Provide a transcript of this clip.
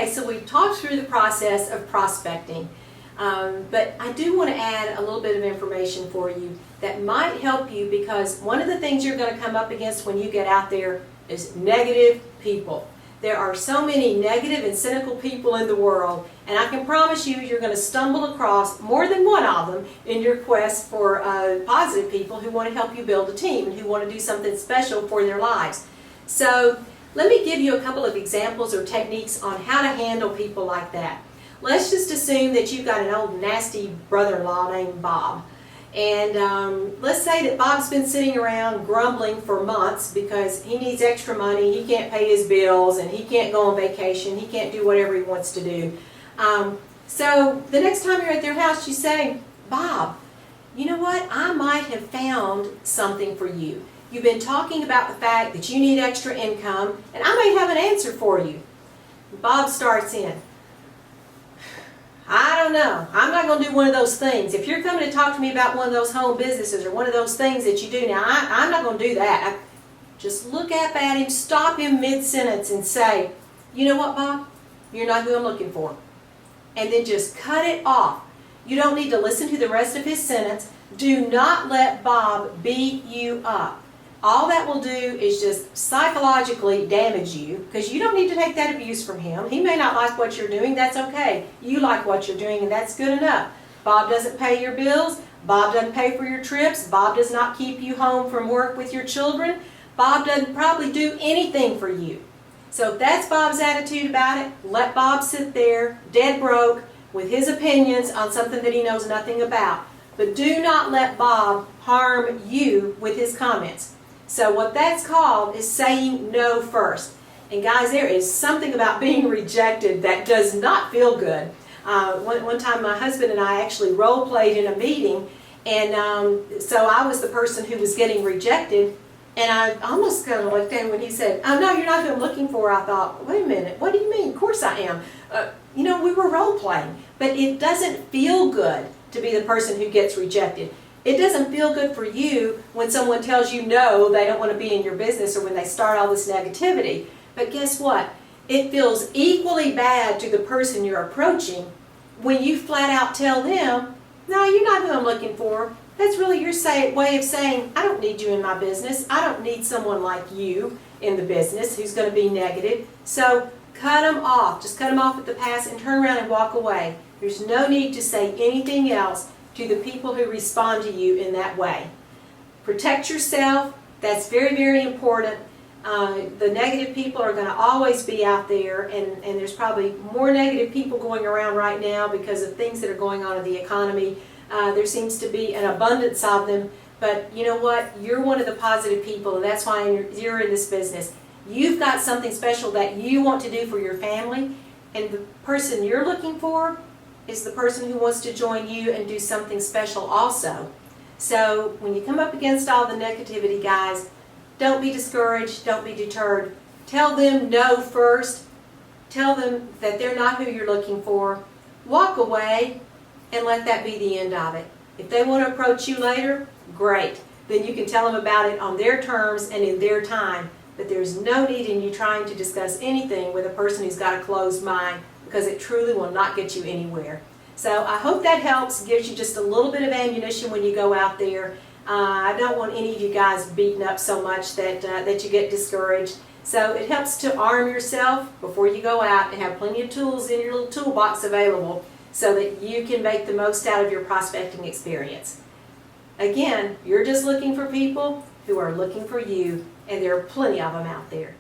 Okay, so we've talked through the process of prospecting, but I do want to add a little bit of information for you that might help you, because one of the things you're going to come up against when you get out there is negative people. There are so many negative and cynical people in the world, and I can promise you you're going to stumble across more than one of them in your quest for positive people who want to help you build a team and who want to do something special for their lives. So let me give you a couple of examples or techniques on how to handle people like that. Let's just assume that you've got an old nasty brother-in-law named Bob. And let's say that Bob's been sitting around grumbling for months because he needs extra money, he can't pay his bills, and he can't go on vacation, he can't do whatever he wants to do. So the next time you're at their house, you say, Bob, you know what, I might have found something for you. You've been talking about the fact that you need extra income, and I may have an answer for you. Bob starts in. I don't know. I'm not going to do one of those things. If you're coming to talk to me about one of those home businesses or one of those things that you do now, I'm not going to do that. Just look up at him, stop him mid-sentence and say, you know what, Bob? You're not who I'm looking for. And then just cut it off. You don't need to listen to the rest of his sentence. Do not let Bob beat you up. All that will do is just psychologically damage you, because you don't need to take that abuse from him. He may not like what you're doing. That's okay. You like what you're doing, and that's good enough. Bob doesn't pay your bills. Bob doesn't pay for your trips. Bob does not keep you home from work with your children. Bob doesn't probably do anything for you. So if that's Bob's attitude about it, let Bob sit there, dead broke, with his opinions on something that he knows nothing about. But do not let Bob harm you with his comments. So what that's called is saying no first. And guys, there is something about being rejected that does not feel good. One time my husband and I actually role played in a meeting, and so I was the person who was getting rejected, and I almost kind of looked at him when he said, oh no, you're not who I'm looking for. I thought, wait a minute, what do you mean? Of course I am. You know, we were role playing, but it doesn't feel good to be the person who gets rejected. It doesn't feel good for you when someone tells you no, they don't want to be in your business, or when they start all this negativity. But guess what? It feels equally bad to the person you're approaching when you flat out tell them, no, you're not who I'm looking for. That's really your way of saying, I don't need you in my business. I don't need someone like you in the business who's going to be negative. So cut them off. Just cut them off at the pass and turn around and walk away. There's no need to say anything else to the people who respond to you in that way. Protect yourself. That's very, very important. The negative people are going to always be out there, and there's probably more negative people going around right now because of things that are going on in the economy. There seems to be an abundance of them, but you know what? You're one of the positive people, and that's why you're in this business. You've got something special that you want to do for your family, and the person you're looking for is the person who wants to join you and do something special also. So when you come up against all the negativity, guys, don't be discouraged, don't be deterred. Tell them no first. Tell them that they're not who you're looking for. Walk away and let that be the end of it. If they want to approach you later, great. Then you can tell them about it on their terms and in their time. But there's no need in you trying to discuss anything with a person who's got a closed mind, because it truly will not get you anywhere. So I hope that helps, gives you just a little bit of ammunition when you go out there. I don't want any of you guys beaten up so much that you get discouraged. So it helps to arm yourself before you go out and have plenty of tools in your little toolbox available so that you can make the most out of your prospecting experience. Again, you're just looking for people who are looking for you, and there are plenty of them out there.